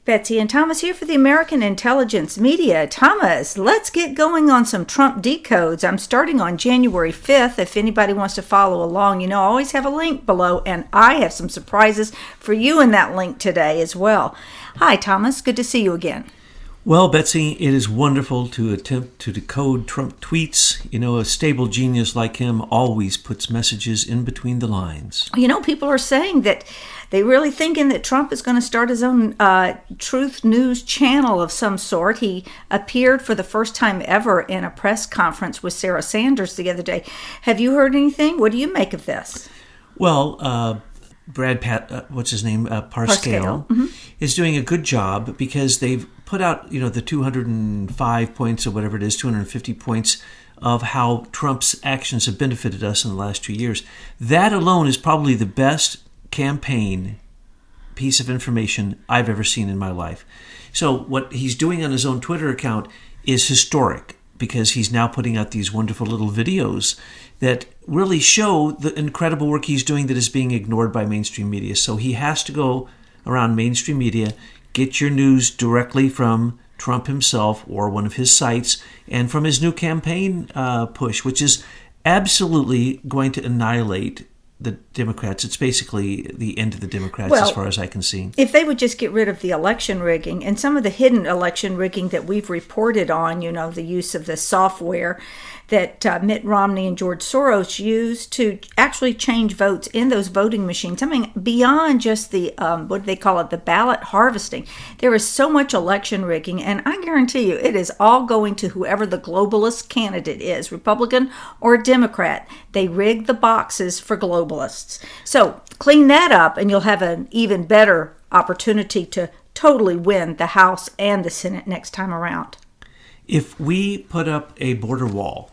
Betsy and Thomas here for the American Intelligence Media. Thomas, let's get going on some Trump decodes. I'm starting on January 5th. If anybody wants to follow along, I always have a link below, and I have some surprises for you in that link today as well. Hi, Thomas. Good to see you again. Well, Betsy, it is wonderful to attempt to decode Trump tweets. A stable genius like him always puts messages in between the lines. People are saying that they really thinking that Trump is going to start his own truth news channel of some sort. He appeared for the first time ever in a press conference with Sarah Sanders the other day. Have you heard anything? What do you make of this? Well, Parscale is doing a good job because they've put out, the 205 points or whatever it is, 250 points of how Trump's actions have benefited us in the last 2 years. That alone is probably the best campaign piece of information I've ever seen in my life. So what he's doing on his own Twitter account is historic because he's now putting out these wonderful little videos that really show the incredible work he's doing that is being ignored by mainstream media. So he has to go around mainstream media, get your news directly from Trump himself or one of his sites and from his new campaign push, which is absolutely going to annihilate the Democrats. It's basically the end of the Democrats as far as I can see. If they would just get rid of the election rigging and some of the hidden election rigging that we've reported on, the use of the software that Mitt Romney and George Soros used to actually change votes in those voting machines. I mean, beyond just the, what do they call it, the ballot harvesting. There is so much election rigging, and I guarantee you it is all going to whoever the globalist candidate is, Republican or Democrat. They rig the boxes for globalists. So clean that up, and you'll have an even better opportunity to totally win the House and the Senate next time around. If we put up a border wall,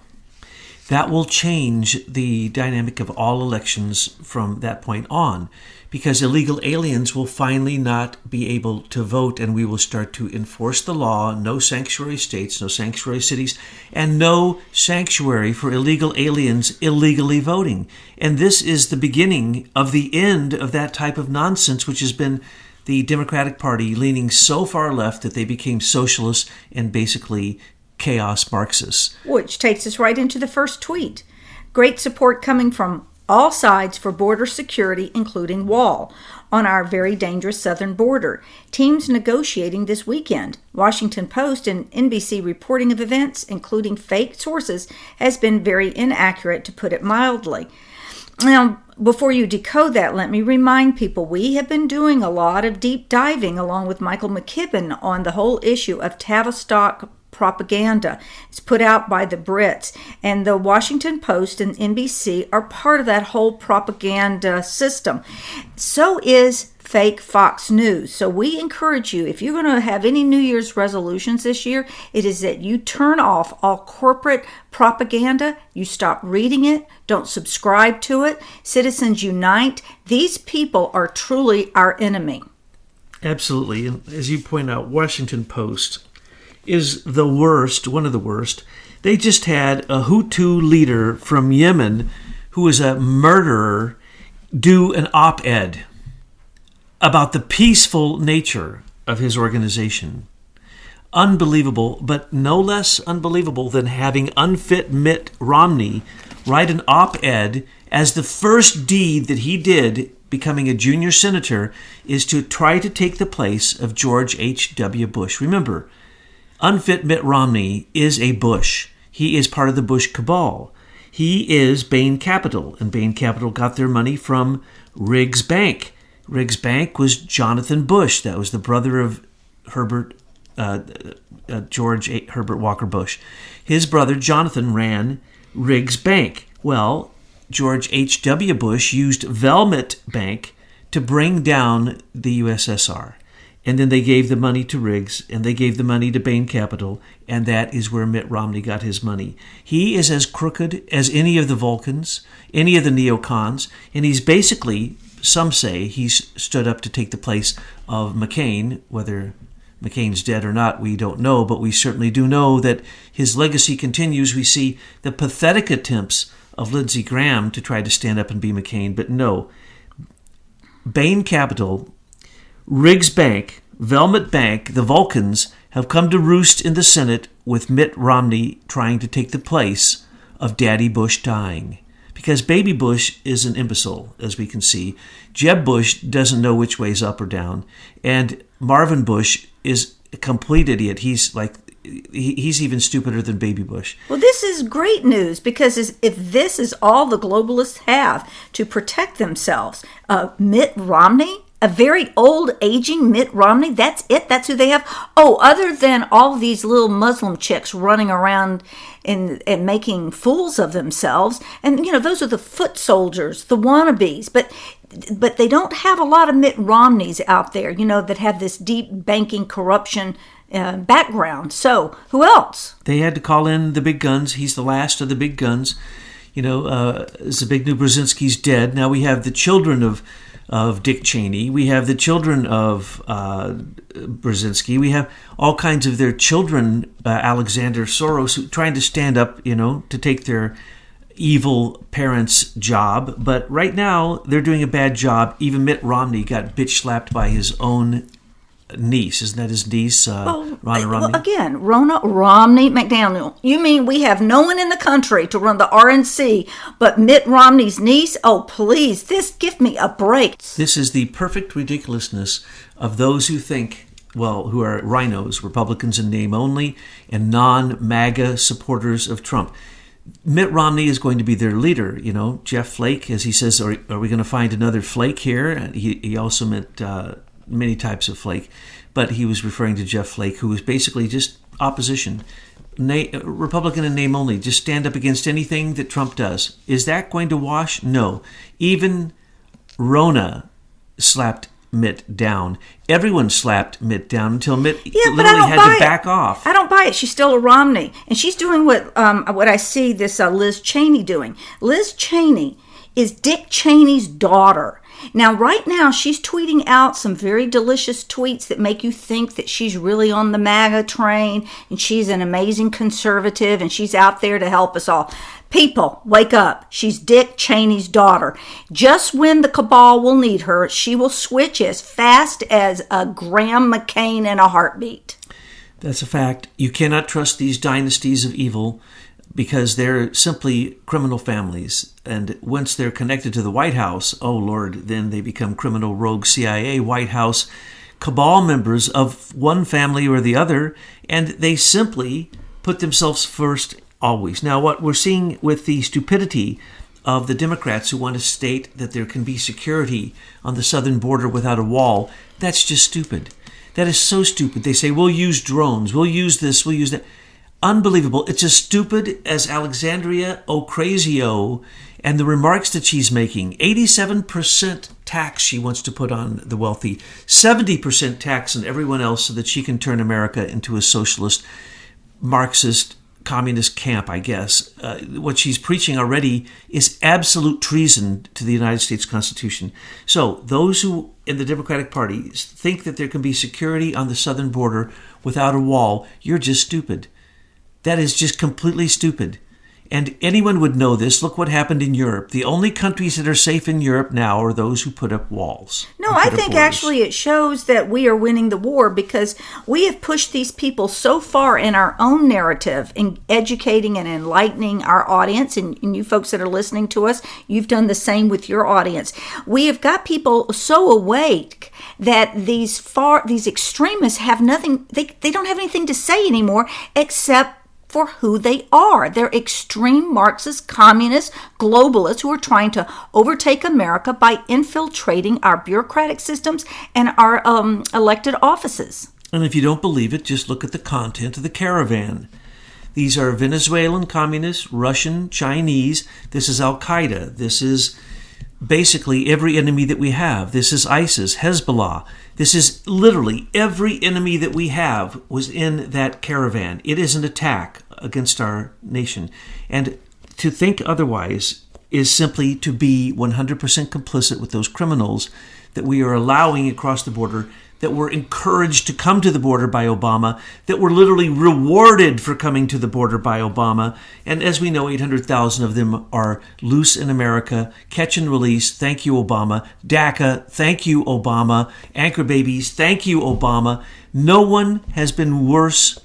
that will change the dynamic of all elections from that point on, because illegal aliens will finally not be able to vote, and we will start to enforce the law. No sanctuary states, no sanctuary cities, and no sanctuary for illegal aliens illegally voting. And this is the beginning of the end of that type of nonsense, which has been the Democratic Party leaning so far left that they became socialists and basically chaos Marxists. Which takes us right into the first tweet. Great support coming from all sides for border security, including wall, on our very dangerous southern border. Teams negotiating this weekend. Washington Post and NBC reporting of events, including fake sources, has been very inaccurate, to put it mildly. Now, before you decode that, let me remind people we have been doing a lot of deep diving along with Michael McKibben on the whole issue of Tavistock propaganda. It's put out by the Brits, and the Washington Post and NBC are part of that whole propaganda system. So is fake Fox News. So we encourage you, if you're going to have any New Year's resolutions this year, it is that you turn off all corporate propaganda, you stop reading it, don't subscribe to it. Citizens Unite. These people are truly our enemy. Absolutely. And as you point out, Washington Post is the worst, one of the worst. They just had a Hutu leader from Yemen who is a murderer do an op-ed about the peaceful nature of his organization. Unbelievable, but no less unbelievable than having unfit Mitt Romney write an op-ed as the first deed that he did becoming a junior senator is to try to take the place of George H.W. Bush. Remember, unfit Mitt Romney is a Bush. He is part of the Bush cabal. He is Bain Capital, and Bain Capital got their money from Riggs Bank. Riggs Bank was Jonathan Bush. That was the brother of George Herbert Walker Bush. His brother Jonathan ran Riggs Bank. Well, George H.W. Bush used Velmet Bank to bring down the USSR. And then they gave the money to Riggs, and they gave the money to Bain Capital, and that is where Mitt Romney got his money. He is as crooked as any of the Vulcans, any of the neocons, and he's basically, some say, he's stood up to take the place of McCain. Whether McCain's dead or not, we don't know, but we certainly do know that his legacy continues. We see the pathetic attempts of Lindsey Graham to try to stand up and be McCain, but no. Bain Capital, Riggs Bank, Velvet Bank, the Vulcans, have come to roost in the Senate with Mitt Romney trying to take the place of Daddy Bush dying. Because Baby Bush is an imbecile, as we can see. Jeb Bush doesn't know which way's up or down. And Marvin Bush is a complete idiot. He's even stupider than Baby Bush. Well, this is great news, because if this is all the globalists have to protect themselves, Mitt Romney, a very old, aging Mitt Romney, that's it? That's who they have? Oh, other than all these little Muslim chicks running around and making fools of themselves. And, those are the foot soldiers, the wannabes. But they don't have a lot of Mitt Romneys out there, that have this deep banking corruption background. So who else? They had to call in the big guns. He's the last of the big guns. Zbigniew Brzezinski's dead. Now we have the children of Dick Cheney. We have the children of Brzezinski. We have all kinds of their children, Alexander Soros, trying to stand up, to take their evil parents' job. But right now, they're doing a bad job. Even Mitt Romney got bitch slapped by his own niece. Isn't that his niece, Ronna Romney? Well, again, Ronna Romney McDaniel. You mean we have no one in the country to run the RNC but Mitt Romney's niece? Oh, please, give me a break. This is the perfect ridiculousness of those who think, who are rhinos, Republicans in name only, and non-MAGA supporters of Trump. Mitt Romney is going to be their leader. Jeff Flake, as he says, are we going to find another Flake here? He also meant many types of Flake, but he was referring to Jeff Flake, who was basically just opposition. Republican in name only, just stand up against anything that Trump does. Is that going to wash? No. Even Ronna slapped Mitt down. Everyone slapped Mitt down until Mitt literally had to back off. I don't buy it. She's still a Romney, and she's doing what I see this Liz Cheney doing. Liz Cheney is Dick Cheney's daughter. Now, right now, she's tweeting out some very delicious tweets that make you think that she's really on the MAGA train and she's an amazing conservative and she's out there to help us all. People, wake up. She's Dick Cheney's daughter. Just when the cabal will need her, she will switch as fast as a Graham McCain in a heartbeat. That's a fact. You cannot trust these dynasties of evil, because they're simply criminal families. And once they're connected to the White House, oh Lord, then they become criminal rogue CIA, White House cabal members of one family or the other, and they simply put themselves first always. Now, what we're seeing with the stupidity of the Democrats who want to state that there can be security on the southern border without a wall, that's just stupid. That is so stupid. They say, we'll use drones, we'll use this, we'll use that. Unbelievable. It's as stupid as Alexandria Ocasio and the remarks that she's making. 87% tax she wants to put on the wealthy, 70% tax on everyone else so that she can turn America into a socialist, Marxist, communist camp, I guess. What she's preaching already is absolute treason to the United States Constitution. So those who in the Democratic Party think that there can be security on the southern border without a wall, you're just stupid. That is just completely stupid. And anyone would know this. Look what happened in Europe. The only countries that are safe in Europe now are those who put up walls. No, I think actually it shows that we are winning the war, because we have pushed these people so far in our own narrative in educating and enlightening our audience. And you folks that are listening to us, you've done the same with your audience. We have got people so awake that these extremists have nothing, they don't have anything to say anymore except for who they are. They're extreme Marxist, communist, globalists who are trying to overtake America by infiltrating our bureaucratic systems and our elected offices. And if you don't believe it, just look at the content of the caravan. These are Venezuelan communists, Russian, Chinese. This is Al-Qaeda. This is basically every enemy that we have. This is ISIS, Hezbollah. This is literally every enemy that we have was in that caravan. It is an attack against our nation. And to think otherwise is simply to be 100% complicit with those criminals that we are allowing across the border that were encouraged to come to the border by Obama, that were literally rewarded for coming to the border by Obama. And as we know, 800,000 of them are loose in America. Catch and release, thank you, Obama. DACA, thank you, Obama. Anchor babies, thank you, Obama. No one has been worse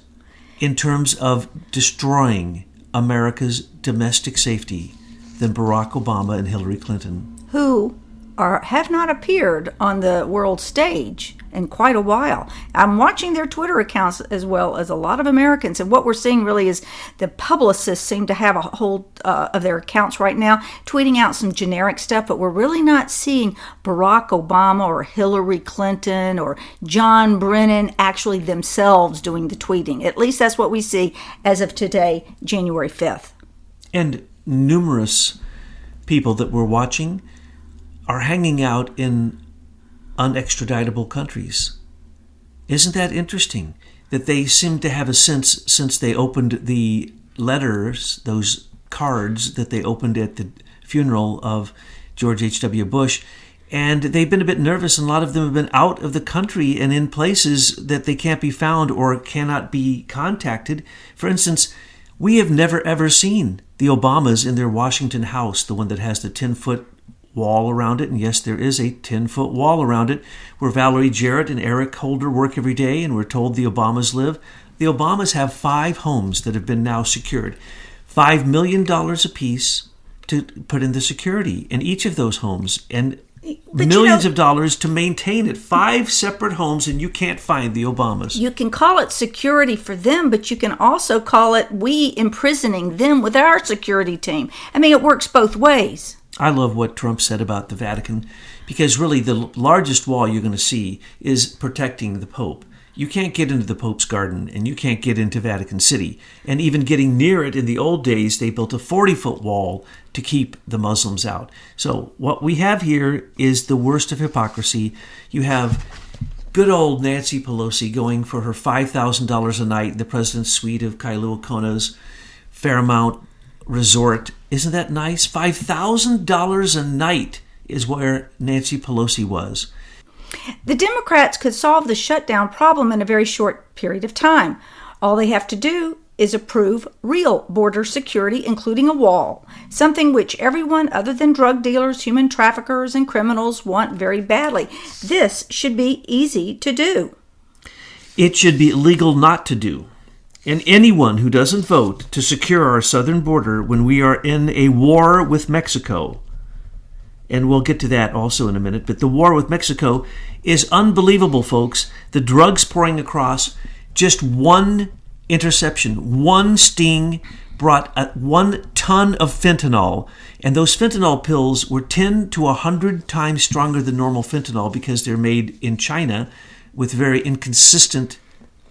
in terms of destroying America's domestic safety than Barack Obama and Hillary Clinton, who have not appeared on the world stage in quite a while. I'm watching their Twitter accounts as well as a lot of Americans, and what we're seeing really is the publicists seem to have a hold of their accounts right now, tweeting out some generic stuff, but we're really not seeing Barack Obama or Hillary Clinton or John Brennan actually themselves doing the tweeting. At least that's what we see as of today, January 5th. And numerous people that we're watching are hanging out in unextraditable countries. Isn't that interesting? That they seem to have a sense, since they opened the letters, those cards that they opened at the funeral of George H.W. Bush, and they've been a bit nervous, and a lot of them have been out of the country and in places that they can't be found or cannot be contacted. For instance, we have never ever seen the Obamas in their Washington house, the one that has the 10-foot wall around it. And yes, there is a 10-foot wall around it where Valerie Jarrett and Eric Holder work every day, and we're told the Obamas live. The Obamas have 5 homes that have been now secured. $5 million apiece to put in the security in each of those homes, and millions of dollars to maintain it. 5 separate homes, and you can't find the Obamas. You can call it security for them, but you can also call it we imprisoning them with our security team. I mean, it works both ways. I love what Trump said about the Vatican, because really the largest wall you're going to see is protecting the Pope. You can't get into the Pope's garden, and you can't get into Vatican City. And even getting near it, in the old days, they built a 40-foot wall to keep the Muslims out. So what we have here is the worst of hypocrisy. You have good old Nancy Pelosi going for her $5,000 a night in the president's suite of Kailua Kona's Fairmount Resort. Isn't that nice? $5,000 a night is where Nancy Pelosi was. The Democrats could solve the shutdown problem in a very short period of time. All they have to do is approve real border security, including a wall, something which everyone other than drug dealers, human traffickers, and criminals want very badly. This should be easy to do. It should be illegal not to do. And anyone who doesn't vote to secure our southern border when we are in a war with Mexico, and we'll get to that also in a minute, but the war with Mexico is unbelievable, folks. The drugs pouring across, just one interception, one sting brought 1 ton of fentanyl, and those fentanyl pills were 10 to 100 times stronger than normal fentanyl because they're made in China with very inconsistent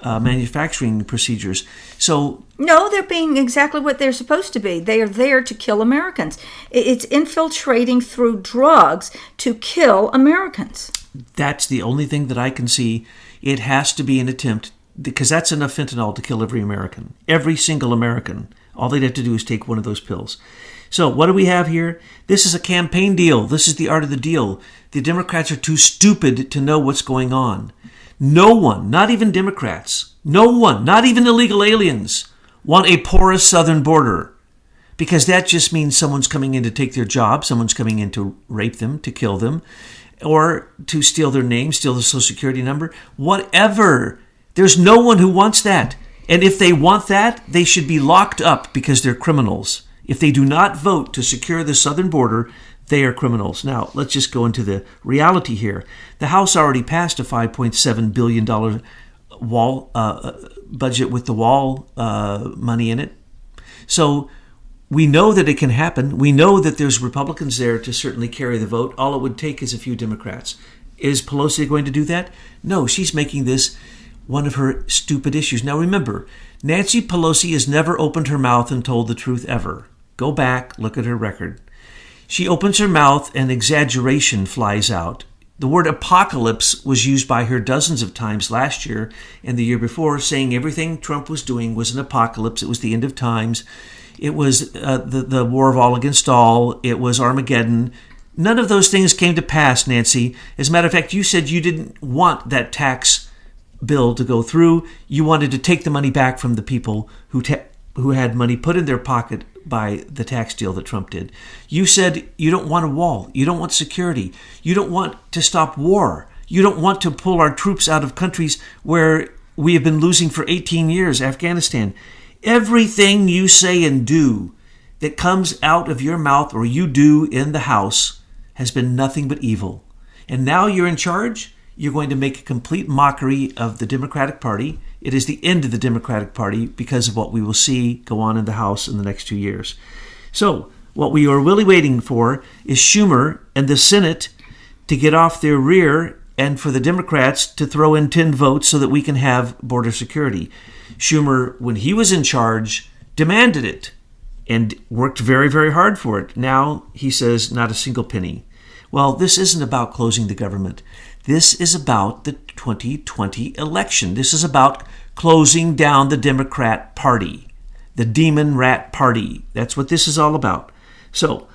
manufacturing procedures. So no, they're being exactly what they're supposed to be. They are there to kill Americans. It's infiltrating through drugs to kill Americans. That's the only thing that I can see. It has to be an attempt, because that's enough fentanyl to kill every American. Every single American. All they'd have to do is take one of those pills. So what do we have here? This is a campaign deal. This is the art of the deal. The Democrats are too stupid to know what's going on. No one, not even Democrats, no one, not even illegal aliens, want a porous southern border, because that just means someone's coming in to take their job, someone's coming in to rape them, to kill them, or to steal their name, steal their social security number, whatever. There's no one who wants that. And if they want that, they should be locked up because they're criminals. If they do not vote to secure the southern border, they are criminals. Now, let's just go into the reality here. The House already passed a $5.7 billion wall budget with the wall money in it. So we know that it can happen. We know that there's Republicans there to certainly carry the vote. All it would take is a few Democrats. Is Pelosi going to do that? No, she's making this one of her stupid issues. Now remember, Nancy Pelosi has never opened her mouth and told the truth ever. Go back, look at her record. She opens her mouth and exaggeration flies out. The word apocalypse was used by her dozens of times last year and the year before, saying everything Trump was doing was an apocalypse. It was the end of times. It was the war of all against all. It was Armageddon. None of those things came to pass, Nancy. As a matter of fact, you said you didn't want that tax bill to go through. You wanted to take the money back from the people who had money put in their pocket by the tax deal that Trump did. You said you don't want a wall. You don't want security. You don't want to stop war. You don't want to pull our troops out of countries where we have been losing for 18 years, Afghanistan. Everything you say and do that comes out of your mouth or you do in the House has been nothing but evil. And now you're in charge. You're going to make a complete mockery of the Democratic Party. It is the end of the Democratic Party because of what we will see go on in the House in the next 2 years. So what we are really waiting for is Schumer and the Senate to get off their rear and for the Democrats to throw in 10 votes so that we can have border security. Schumer, when he was in charge, demanded it and worked very, very hard for it. Now he says not a single penny. Well, this isn't about closing the government. This is about the 2020 election. This is about closing down the Democrat Party, the demon rat party. That's what this is all about. So,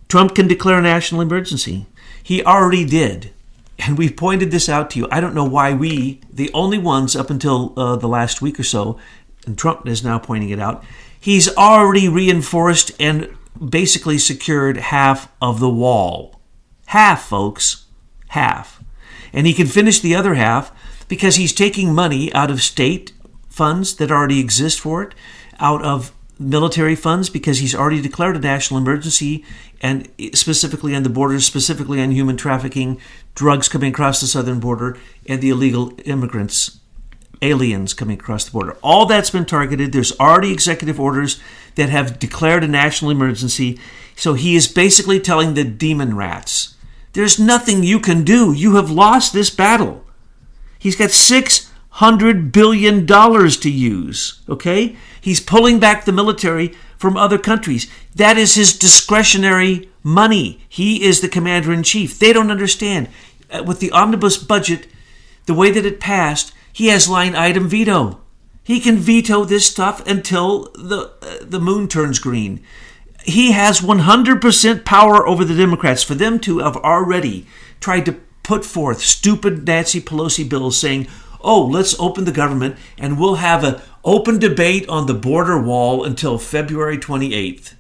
Trump can declare a national emergency. He already did. And we pointed this out to you. I don't know why we, the only ones up until the last week or so, and Trump is now pointing it out, he's already reinforced and basically secured half of the wall. Half, folks. Half. And he can finish the other half because he's taking money out of state funds that already exist for it, out of military funds because he's already declared a national emergency, and specifically on the border, specifically on human trafficking, drugs coming across the southern border, and the illegal immigrants, aliens coming across the border. All that's been targeted. There's already executive orders that have declared a national emergency. So he is basically telling the demon rats, there's nothing you can do. You have lost this battle. He's got $600 billion to use, okay? He's pulling back the military from other countries. That is his discretionary money. He is the commander-in-chief. They don't understand. With the omnibus budget, the way that it passed, he has line item veto. He can veto this stuff until the moon turns green. He has 100% power over the Democrats. For them to have already tried to put forth stupid Nancy Pelosi bills saying, oh, let's open the government and we'll have an open debate on the border wall until February 28th.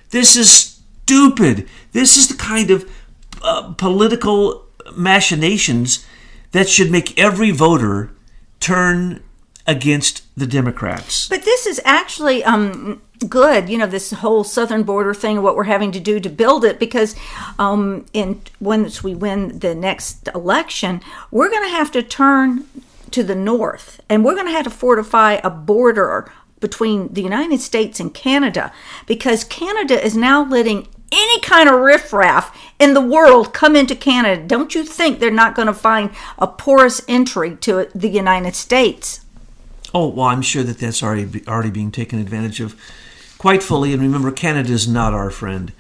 This is stupid. This is the kind of political machinations that should make every voter turn against the Democrats. But this is actually good, this whole southern border thing, what we're having to do to build it, because once we win the next election, we're going to have to turn to the north, and we're going to have to fortify a border between the United States and Canada, because Canada is now letting any kind of riffraff in the world come into Canada. Don't you think they're not going to find a porous entry to the United States? Oh, well, I'm sure that that's already being taken advantage of quite fully. And remember, Canada is not our friend.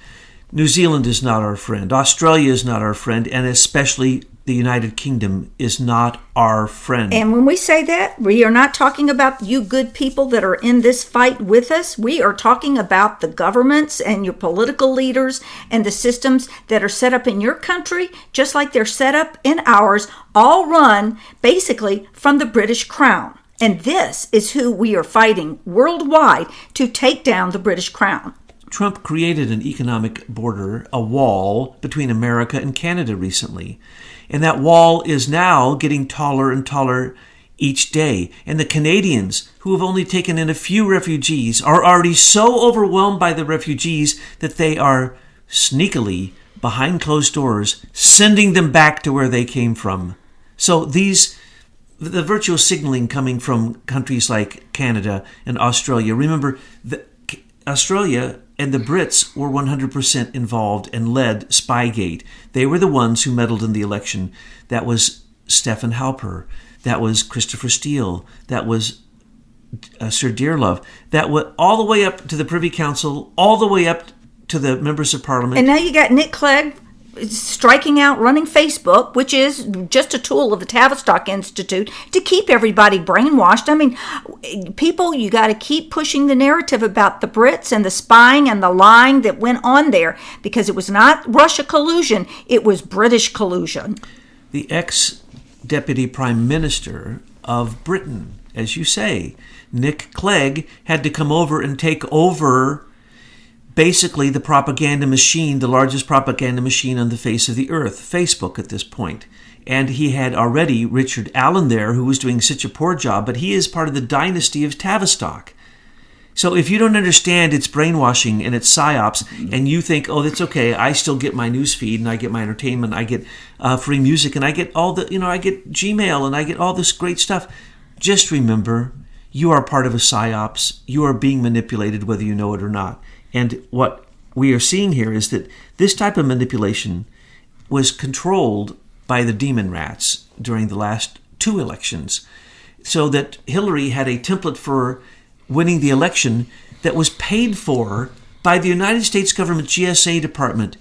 New Zealand is not our friend. Australia is not our friend. And especially the United Kingdom is not our friend. And when we say that, we are not talking about you good people that are in this fight with us. We are talking about the governments and your political leaders and the systems that are set up in your country, just like they're set up in ours, all run basically from the British Crown. And this is who we are fighting worldwide to take down the British Crown. Trump created an economic border, a wall between America and Canada recently. And that wall is now getting taller and taller each day. And the Canadians, who have only taken in a few refugees, are already so overwhelmed by the refugees that they are sneakily, behind closed doors, sending them back to where they came from. So the virtual signaling coming from countries like Canada and Australia. Remember, Australia and the Brits were 100% involved and led Spygate. They were the ones who meddled in the election. That was Stephen Halper. That was Christopher Steele. That was Sir Dearlove. That went all the way up to the Privy Council, all the way up to the members of Parliament. And now you got Nick Clegg striking out running Facebook, which is just a tool of the Tavistock Institute to keep everybody brainwashed. I mean, people, you got to keep pushing the narrative about the Brits and the spying and the lying that went on there, because it was not Russia collusion, it was British collusion. The ex-deputy prime minister of Britain, as you say, Nick Clegg, had to come over and take over basically the propaganda machine, the largest propaganda machine on the face of the earth, Facebook at this point. And he had already Richard Allen there, who was doing such a poor job, but he is part of the dynasty of Tavistock. So if you don't understand it's brainwashing and it's psyops, and you think, oh, that's okay, I still get my news feed and I get my entertainment, I get free music, and I get all the, I get Gmail and I get all this great stuff, just remember, you are part of a psyops. You are being manipulated whether you know it or not. And what we are seeing here is that this type of manipulation was controlled by the demon rats during the last 2 elections, so that Hillary had a template for winning the election that was paid for by the United States government GSA department.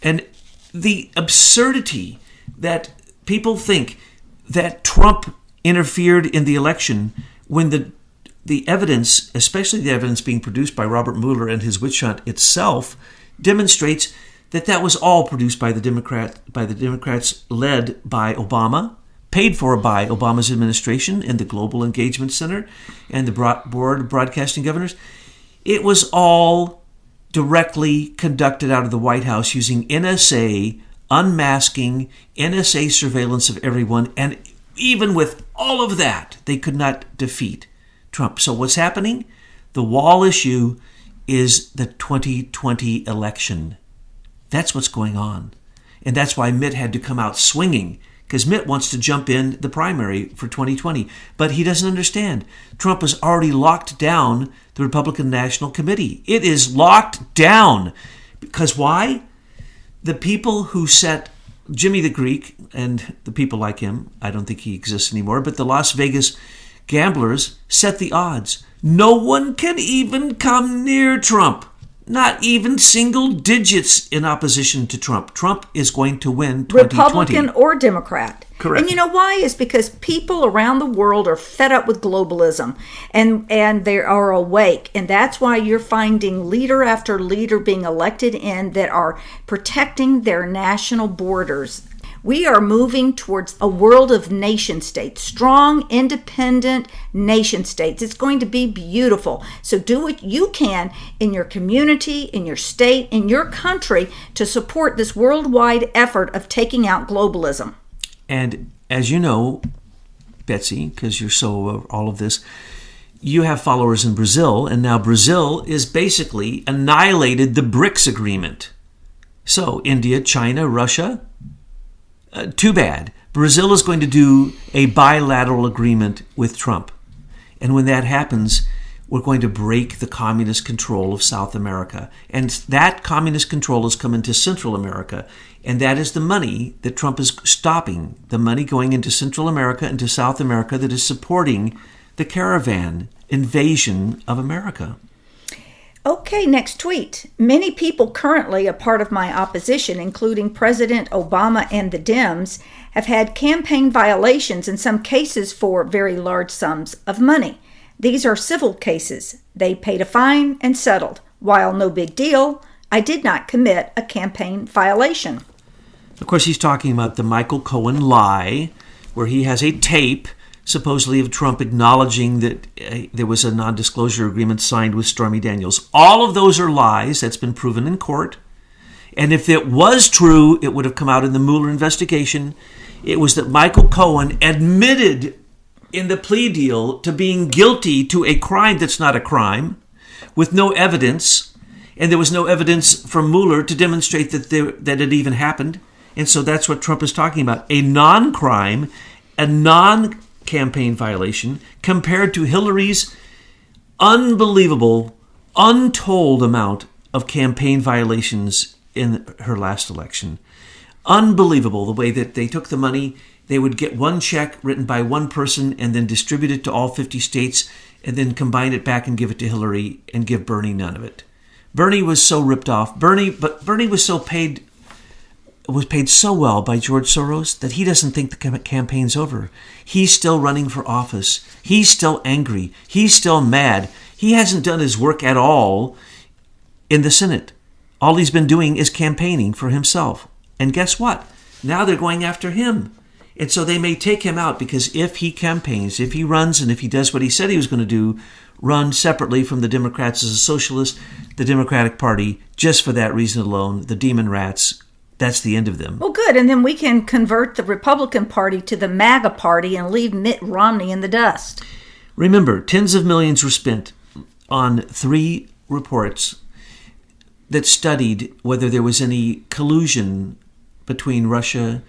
And the absurdity that people think that Trump interfered in the election when the evidence, especially the evidence being produced by Robert Mueller and his witch hunt itself, demonstrates that that was all produced by the Democrats led by Obama, paid for by Obama's administration and the Global Engagement Center and the Board of Broadcasting Governors. It was all directly conducted out of the White House using NSA unmasking, NSA surveillance of everyone, and even with all of that, they could not defeat Trump. So what's happening? The wall issue is the 2020 election. That's what's going on. And that's why Mitt had to come out swinging, because Mitt wants to jump in the primary for 2020. But he doesn't understand. Trump has already locked down the Republican National Committee. It is locked down. Because why? The people who set Jimmy the Greek and the people like him, I don't think he exists anymore, but the Las Vegas gamblers set the odds. No one can even come near Trump. Not even single digits in opposition to Trump. Trump is going to win 2020. Republican or Democrat. Correct. And you know why? Is because people around the world are fed up with globalism and they are awake. And that's why you're finding leader after leader being elected in that are protecting their national borders. We are moving towards a world of nation states, strong, independent nation states. It's going to be beautiful. So do what you can in your community, in your state, in your country to support this worldwide effort of taking out globalism. And as you know, Betsy, because you're so of all of this, you have followers in Brazil, and now Brazil is basically annihilated the BRICS agreement. So India, China, Russia, too bad. Brazil is going to do a bilateral agreement with Trump. And when that happens, we're going to break the communist control of South America. And that communist control has come into Central America. And that is the money that Trump is stopping, the money going into Central America and to South America that is supporting the caravan invasion of America. Okay, next tweet. Many people currently a part of my opposition, including President Obama and the Dems, have had campaign violations in some cases for very large sums of money. These are civil cases. They paid a fine and settled. While no big deal, I did not commit a campaign violation. Of course, he's talking about the Michael Cohen lie, where he has a tape supposedly of Trump acknowledging that there was a non-disclosure agreement signed with Stormy Daniels. All of those are lies. That's been proven in court. And if it was true, it would have come out in the Mueller investigation. It was that Michael Cohen admitted in the plea deal to being guilty to a crime that's not a crime, with no evidence. And there was no evidence from Mueller to demonstrate that it even happened. And so that's what Trump is talking about. A non-crime, a non-campaign violation compared to Hillary's unbelievable, untold amount of campaign violations in her last election. Unbelievable the way that they took the money. They would get one check written by one person and then distribute it to all 50 states and then combine it back and give it to Hillary and give Bernie none of it. Bernie was so ripped off. Bernie was so paid was paid so well by George Soros that he doesn't think the campaign's over. He's still running for office. He's still angry. He's still mad. He hasn't done his work at all in the Senate. All he's been doing is campaigning for himself. And guess what? Now they're going after him. And so they may take him out because if he campaigns, if he runs, and if he does what he said he was going to do, run separately from the Democrats as a socialist, the Democratic Party, just for that reason alone, the demon rats, that's the end of them. Well, good. And then we can convert the Republican Party to the MAGA Party and leave Mitt Romney in the dust. Remember, tens of millions were spent on 3 reports that studied whether there was any collusion between Russia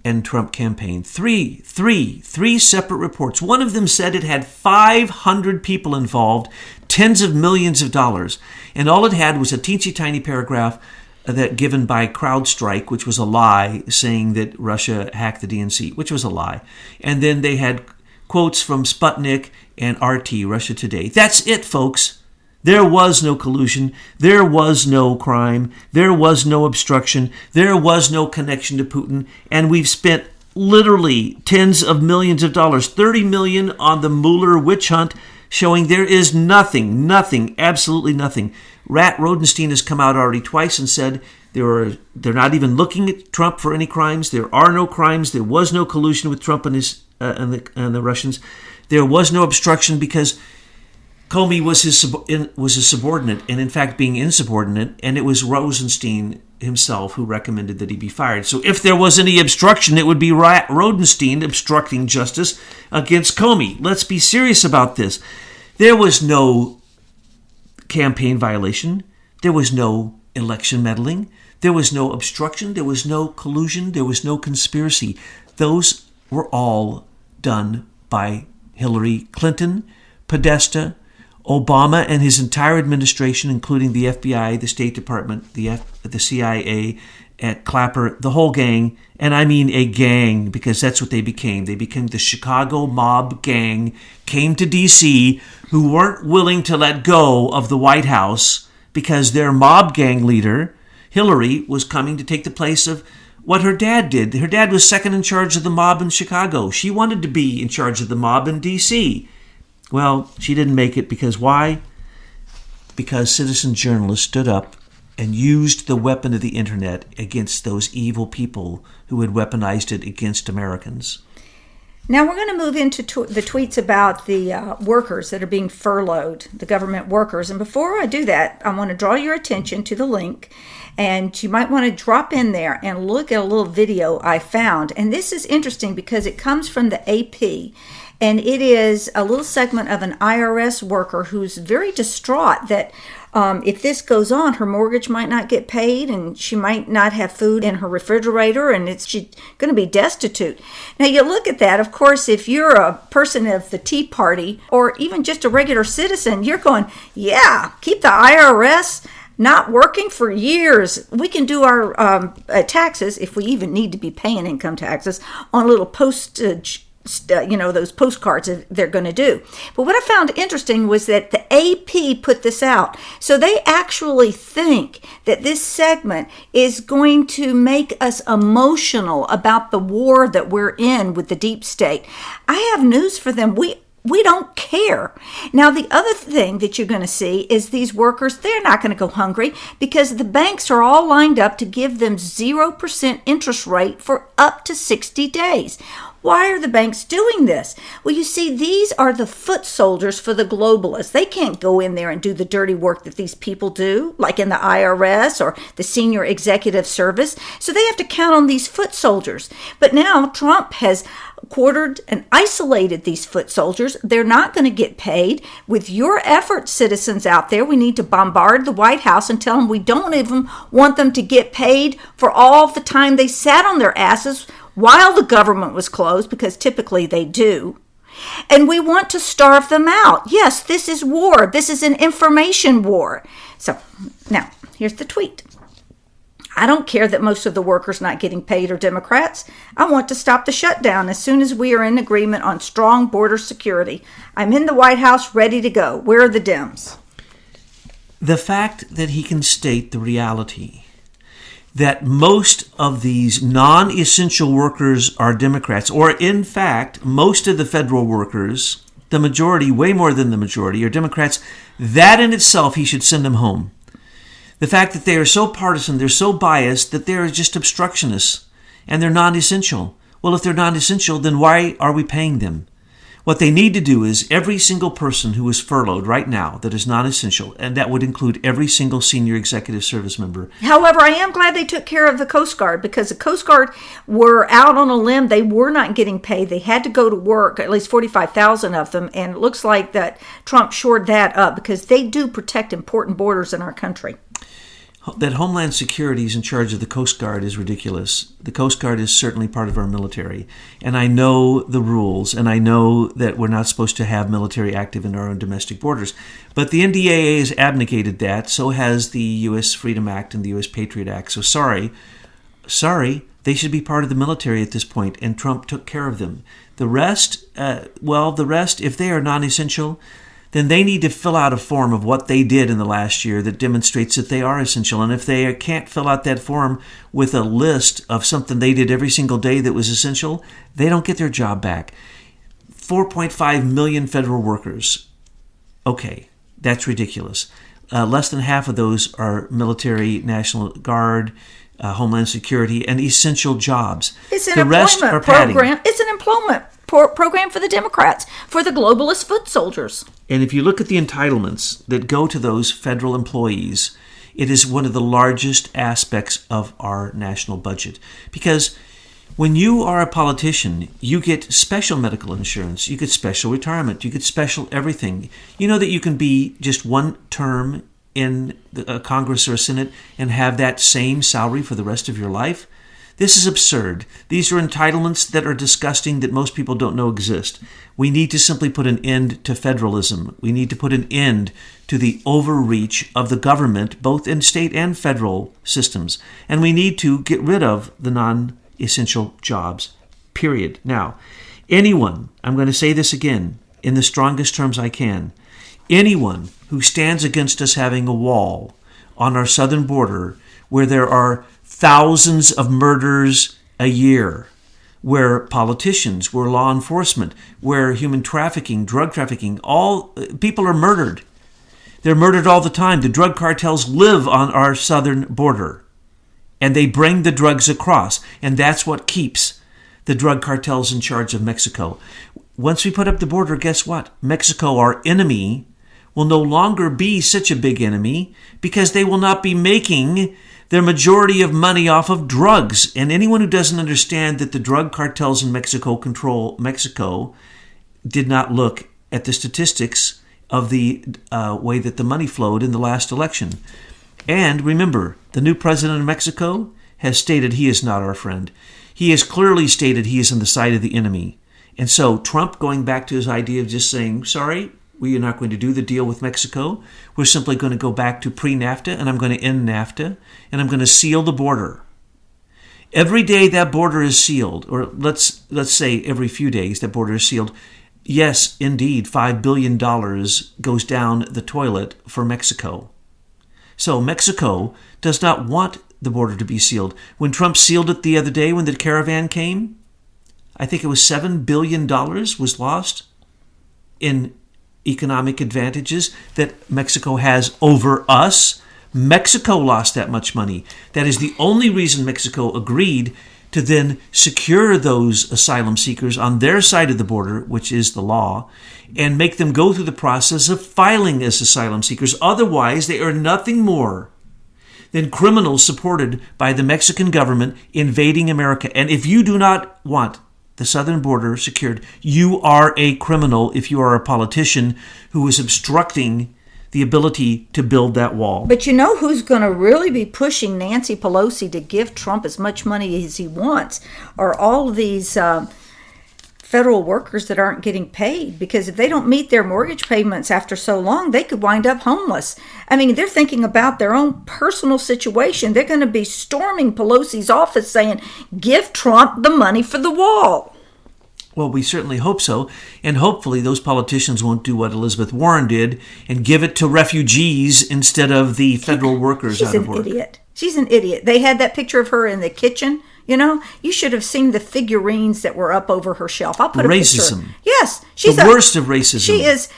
and Trump campaign. Three separate reports. One of them said it had 500 people involved, tens of millions of dollars. And all it had was a teensy tiny paragraph that given by CrowdStrike, which was a lie, saying that Russia hacked the DNC, which was a lie. And then they had quotes from Sputnik and RT, Russia Today. That's it, folks. There was no collusion. There was no crime. There was no obstruction. There was no connection to Putin. And we've spent literally tens of millions of dollars, $30 million on the Mueller witch hunt, showing there is nothing, absolutely nothing. Rat Rodenstein has come out already twice and said they're not even looking at Trump for any crimes. There are no crimes. There was no collusion with Trump and the Russians. There was no obstruction because Comey was his subordinate, and in fact being insubordinate, and it was Rosenstein himself who recommended that he be fired. So if there was any obstruction, it would be Rodenstein obstructing justice against Comey. Let's be serious about this. There was no campaign violation. There was no election meddling. There was no obstruction. There was no collusion. There was no conspiracy. Those were all done by Hillary Clinton, Podesta, Obama and his entire administration, including the FBI, the State Department, the CIA, at Clapper, the whole gang, and I mean a gang because that's what they became. They became the Chicago mob gang, came to D.C., who weren't willing to let go of the White House because their mob gang leader, Hillary, was coming to take the place of what her dad did. Her dad was second in charge of the mob in Chicago. She wanted to be in charge of the mob in D.C., Well, she didn't make it because why? Because citizen journalists stood up and used the weapon of the internet against those evil people who had weaponized it against Americans. Now we're going to move into the tweets about the workers that are being furloughed, the government workers. And before I do that, I want to draw your attention to the link. And you might want to drop in there and look at a little video I found. And this is interesting because it comes from the AP. And it is a little segment of an IRS worker who's very distraught that if this goes on, her mortgage might not get paid and she might not have food in her refrigerator and she's going to be destitute. Now, you look at that. Of course, if you're a person of the Tea Party or even just a regular citizen, you're going, yeah, keep the IRS not working for years. We can do our taxes, if we even need to be paying income taxes, on a little postage, those postcards that they're going to do. But what I found interesting was that the AP put this out. So they actually think that this segment is going to make us emotional about the war that we're in with the deep state. I have news for them. We don't care. Now, the other thing that you're going to see is these workers, they're not going to go hungry because the banks are all lined up to give them 0% interest rate for up to 60 days. Why are the banks doing this? Well, you see, these are the foot soldiers for the globalists. They can't go in there and do the dirty work that these people do, like in the IRS or the Senior Executive Service. So they have to count on these foot soldiers. But now Trump has quartered and isolated these foot soldiers. They're not going to get paid. With your efforts, citizens out there, we need to bombard the White House and tell them we don't even want them to get paid for all the time they sat on their asses while the government was closed, because typically they do. And we want to starve them out. Yes, this is war. This is an information war. So now, here's the tweet. I don't care that most of the workers not getting paid are Democrats. I want to stop the shutdown as soon as we are in agreement on strong border security. I'm in the White House ready to go. Where are the Dems? The fact that he can state the reality that most of these non-essential workers are Democrats, or in fact, most of the federal workers, the majority, way more than the majority, are Democrats, that in itself, he should send them home. The fact that they are so partisan, they're so biased, that they're just obstructionists, and they're non-essential. Well, if they're non-essential, then why are we paying them? What they need to do is every single person who is furloughed right now that is non-essential, and that would include every single senior executive service member. However, I am glad they took care of the Coast Guard, because the Coast Guard were out on a limb. They were not getting paid. They had to go to work, at least 45,000 of them, and it looks like that Trump shored that up, because they do protect important borders in our country. That Homeland Security is in charge of the Coast Guard is ridiculous. The Coast Guard is certainly part of our military. And I know the rules, and I know that we're not supposed to have military active in our own domestic borders. But the NDAA has abnegated that. So has the U.S. Freedom Act and the U.S. Patriot Act. So sorry, they should be part of the military at this point, and Trump took care of them. The rest, if they are non-essential, then they need to fill out a form of what they did in the last year that demonstrates that they are essential. And if they can't fill out that form with a list of something they did every single day that was essential, they don't get their job back. 4.5 million federal workers. Okay, that's ridiculous. Less than half of those are military, National Guard, Homeland Security, and essential jobs. It's an employment program. It's an employment program for the Democrats, for the globalist foot soldiers. And if you look at the entitlements that go to those federal employees, it is one of the largest aspects of our national budget. Because when you are a politician, you get special medical insurance, you get special retirement, you get special everything. You know that you can be just one term in a Congress or a Senate and have that same salary for the rest of your life? This is absurd. These are entitlements that are disgusting, that most people don't know exist. We need to simply put an end to federalism. We need to put an end to the overreach of the government, both in state and federal systems. And we need to get rid of the non-essential jobs, period. Now, anyone, I'm going to say this again in the strongest terms I can, anyone who stands against us having a wall on our southern border where there are thousands of murders a year, where politicians, where law enforcement, where human trafficking, drug trafficking, all people are murdered. They're murdered all the time. The drug cartels live on our southern border, and they bring the drugs across, and that's what keeps the drug cartels in charge of Mexico. Once we put up the border, guess what? Mexico, our enemy, will no longer be such a big enemy, because they will not be making their majority of money off of drugs. And anyone who doesn't understand that the drug cartels in Mexico control Mexico did not look at the statistics of the way that the money flowed in the last election. And remember, the new president of Mexico has stated he is not our friend. He has clearly stated he is on the side of the enemy. And so Trump, going back to his idea of just saying, sorry, we are not going to do the deal with Mexico. We're simply going to go back to pre-NAFTA, and I'm going to end NAFTA, and I'm going to seal the border. Every day that border is sealed, or let's say every few days that border is sealed, yes, indeed, $5 billion goes down the toilet for Mexico. So Mexico does not want the border to be sealed. When Trump sealed it the other day when the caravan came, I think it was $7 billion was lost in economic advantages that Mexico has over us. Mexico lost that much money. That is the only reason Mexico agreed to then secure those asylum seekers on their side of the border, which is the law, and make them go through the process of filing as asylum seekers. Otherwise, they are nothing more than criminals supported by the Mexican government invading America. And if you do not want the southern border secured, you are a criminal if you are a politician who is obstructing the ability to build that wall. But you know who's going to really be pushing Nancy Pelosi to give Trump as much money as he wants are all of these federal workers that aren't getting paid, because if they don't meet their mortgage payments after so long, they could wind up homeless. I mean, they're thinking about their own personal situation. They're going to be storming Pelosi's office saying, give Trump the money for the wall. Well, we certainly hope so. And hopefully those politicians won't do what Elizabeth Warren did and give it to refugees instead of the federal workers out of work. She's an idiot. She's an idiot. They had that picture of her in the kitchen. You know, you should have seen the figurines that were up over her shelf. I'll put a racism. picture. Yes. She's the worst of racism.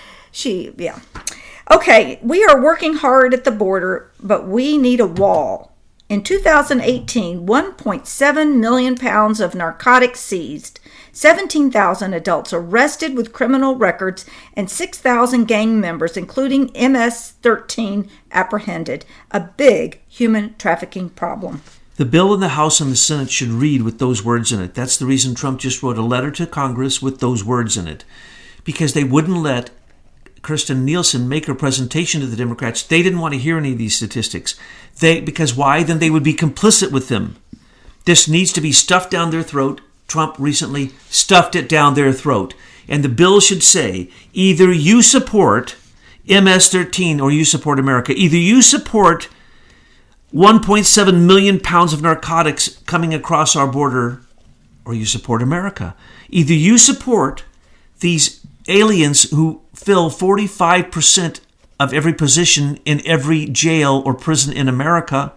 Yeah. Okay, we are working hard at the border, but we need a wall. In 2018, 1.7 million pounds of narcotics seized, 17,000 adults arrested with criminal records, and 6,000 gang members, including MS-13, apprehended. A big human trafficking problem. The bill in the House and the Senate should read with those words in it. That's the reason Trump just wrote a letter to Congress with those words in it. Because they wouldn't let Kirstjen Nielsen make her presentation to the Democrats. They didn't want to hear any of these statistics. Because why? Then they would be complicit with them. This needs to be stuffed down their throat. Trump recently stuffed it down their throat. And the bill should say, either you support MS-13 or you support America. Either you support 1.7 million pounds of narcotics coming across our border or you support America. Either you support these aliens who fill 45% of every position in every jail or prison in America,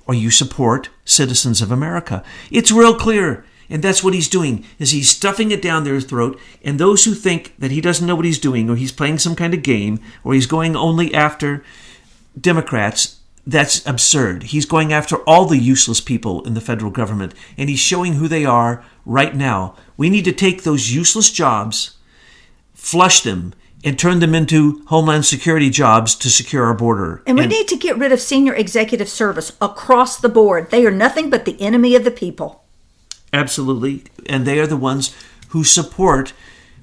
or you support citizens of America. It's real clear. And that's what he's doing, is he's stuffing it down their throat. And those who think that he doesn't know what he's doing, or he's playing some kind of game, or he's going only after Democrats, that's absurd. He's going after all the useless people in the federal government, and he's showing who they are right now. We need to take those useless jobs, flush them, and turn them into Homeland Security jobs to secure our border. And we need to get rid of senior executive service across the board. They are nothing but the enemy of the people. Absolutely. And they are the ones who support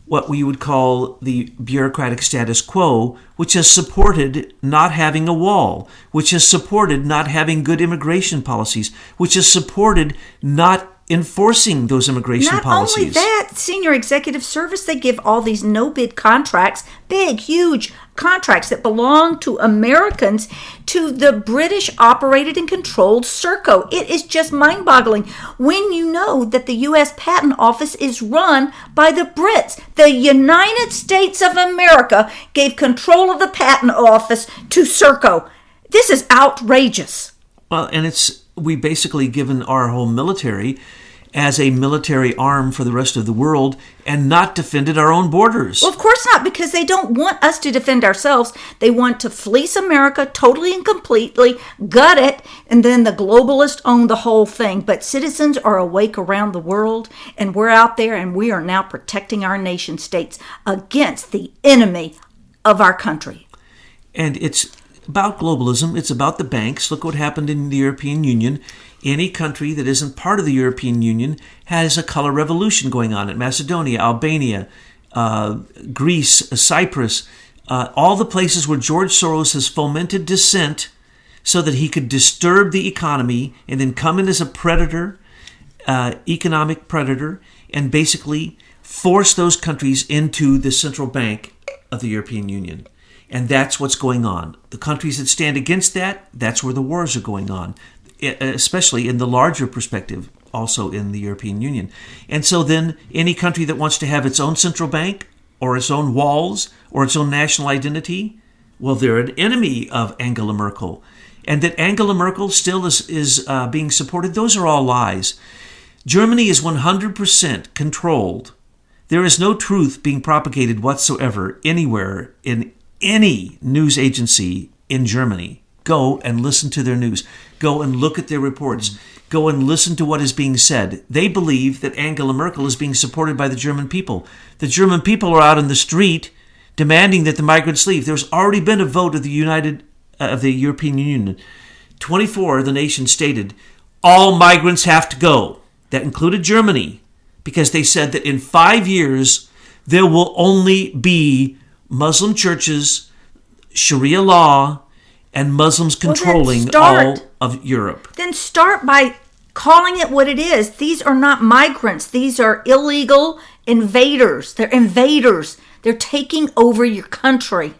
what we would call the bureaucratic status quo, which has supported not having a wall, which has supported not having good immigration policies, which has supported not enforcing those immigration policies. Not only that, senior executive service, they give all these no-bid contracts, big, huge contracts that belong to Americans, to the British-operated and controlled Serco. It is just mind-boggling when you know that the U.S. Patent Office is run by the Brits. The United States of America gave control of the Patent Office to Serco. This is outrageous. Well, and we basically given our whole military as a military arm for the rest of the world and not defended our own borders. Well, of course not, because they don't want us to defend ourselves. They want to fleece America totally and completely, gut it, and then the globalists own the whole thing. But citizens are awake around the world, and we're out there, and we are now protecting our nation states against the enemy of our country. And it's about globalism. It's about the banks. Look what happened in the European Union. Any country that isn't part of the European Union has a color revolution going on. In Macedonia, Albania, Greece, Cyprus, all the places where George Soros has fomented dissent so that he could disturb the economy and then come in as a predator, economic predator, and basically force those countries into the central bank of the European Union. And that's what's going on. The countries that stand against that, that's where the wars are going on, especially in the larger perspective, also in the European Union. And so then any country that wants to have its own central bank or its own walls or its own national identity, well, they're an enemy of Angela Merkel. And that Angela Merkel still is being supported, those are all lies. Germany is 100% controlled. There is no truth being propagated whatsoever anywhere in any news agency in Germany. Go and listen to their news. Go and look at their reports. Go and listen to what is being said. They believe that Angela Merkel is being supported by the German people. The German people are out in the street demanding that the migrants leave. There's already been a vote of the European Union. 24 of the nations stated all migrants have to go. That included Germany, because they said that in 5 years there will only be Muslim churches, Sharia law, and Muslims controlling all of Europe. Then start by calling it what it is. These are not migrants. These are illegal invaders. They're invaders. They're taking over your country.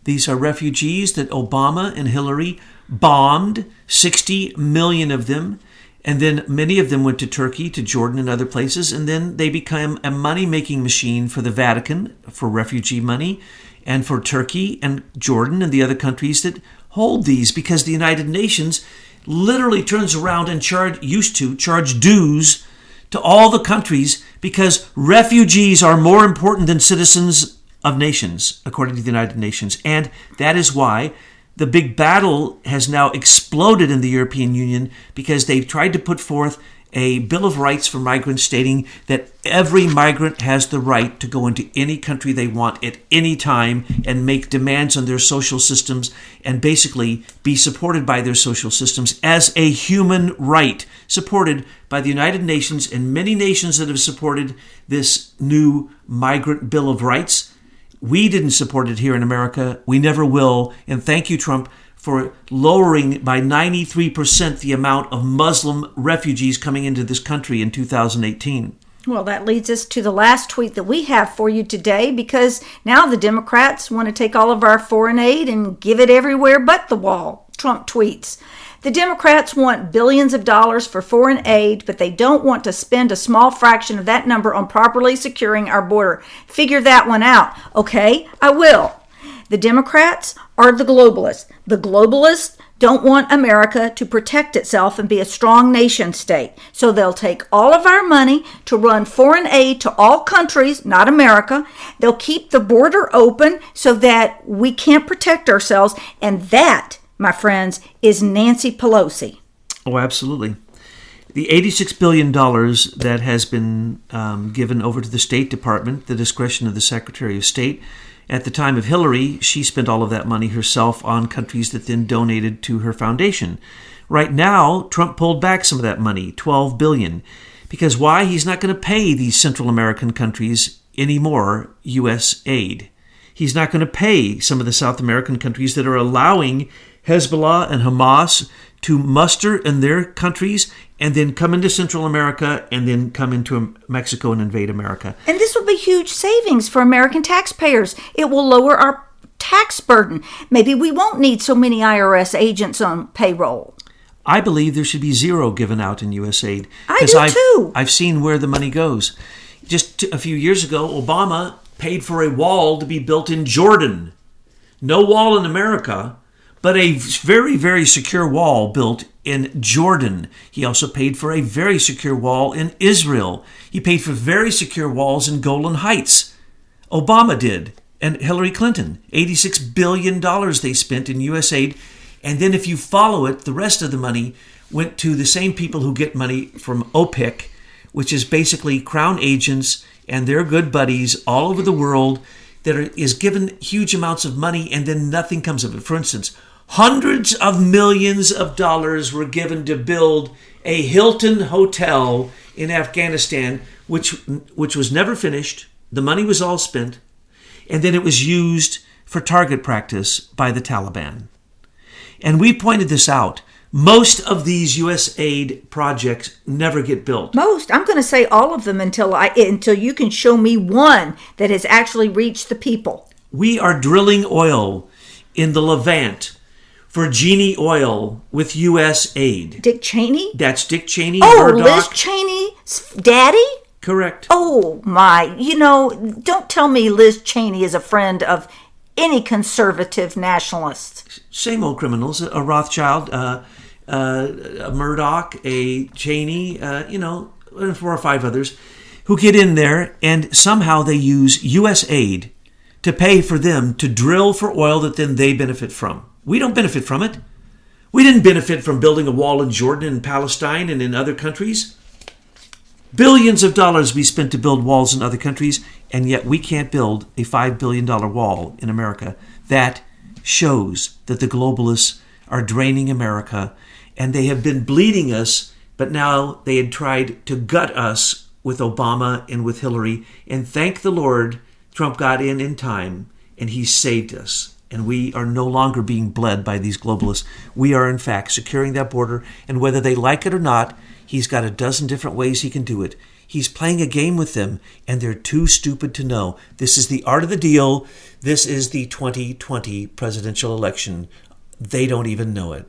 These are refugees that Obama and Hillary bombed, 60 million of them, And then many of them went to Turkey, to Jordan, and other places. And then they became a money-making machine for the Vatican, for refugee money, and for Turkey and Jordan and the other countries that hold these, because the United Nations literally turns around and used to charge dues to all the countries because refugees are more important than citizens of nations, according to the United Nations. And that is why the big battle has now exploded in the European Union, because they've tried to put forth a Bill of Rights for migrants stating that every migrant has the right to go into any country they want at any time and make demands on their social systems and basically be supported by their social systems as a human right, supported by the United Nations and many nations that have supported this new migrant Bill of Rights. We didn't support it here in America. We never will. And thank you, Trump, for lowering by 93% the amount of Muslim refugees coming into this country in 2018. Well, that leads us to the last tweet that we have for you today, because now the Democrats want to take all of our foreign aid and give it everywhere but the wall. Trump tweets, the Democrats want billions of dollars for foreign aid, but they don't want to spend a small fraction of that number on properly securing our border. Figure that one out. Okay, I will. The Democrats are the globalists. The globalists don't want America to protect itself and be a strong nation state. So they'll take all of our money to run foreign aid to all countries, not America. They'll keep the border open so that we can't protect ourselves. And that, my friends, is Nancy Pelosi. Oh, absolutely. The $86 billion that has been given over to the State Department, the discretion of the Secretary of State. At the time of Hillary, she spent all of that money herself on countries that then donated to her foundation. Right now, Trump pulled back some of that money, $12 billion. Because why? He's not going to pay these Central American countries any more U.S. aid. He's not going to pay some of the South American countries that are allowing Hezbollah and Hamas to muster in their countries and then come into Central America and then come into Mexico and invade America. And this will be huge savings for American taxpayers. It will lower our tax burden. Maybe we won't need so many IRS agents on payroll. I believe there should be zero given out in U.S. aid. I do too. I've seen where the money goes. Just a few years ago, Obama paid for a wall to be built in Jordan. No wall in America, but a very, very secure wall built in Jordan. He also paid for a very secure wall in Israel. He paid for very secure walls in Golan Heights. Obama did, and Hillary Clinton. $86 billion they spent in U.S. aid. And then if you follow it, the rest of the money went to the same people who get money from OPIC, which is basically crown agents and their good buddies all over the world that is given huge amounts of money and then nothing comes of it. For instance, hundreds of millions of dollars were given to build a Hilton hotel in Afghanistan, which was never finished. The money was all spent. And then it was used for target practice by the Taliban. And we pointed this out. Most of these U.S. aid projects never get built. Most. I'm going to say all of them until you can show me one that has actually reached the people. We are drilling oil in the Levant for Genie Oil with U.S. aid. Dick Cheney? That's Dick Cheney. Oh, Murdoch. Liz Cheney's daddy? Correct. Oh, my. Don't tell me Liz Cheney is a friend of any conservative nationalist. Same old criminals. A Rothschild, a Murdoch, a Cheney, 4 or 5 others who get in there and somehow they use U.S. aid to pay for them to drill for oil that then they benefit from. We don't benefit from it. We didn't benefit from building a wall in Jordan and Palestine and in other countries. Billions of dollars we spent to build walls in other countries, and yet we can't build a $5 billion wall in America. That shows that the globalists are draining America, and they have been bleeding us, but now they had tried to gut us with Obama and with Hillary. And thank the Lord, Trump got in time, and he saved us. And we are no longer being bled by these globalists. We are, in fact, securing that border. And whether they like it or not, he's got a dozen different ways he can do it. He's playing a game with them, and they're too stupid to know. This is the art of the deal. This is the 2020 presidential election. They don't even know it.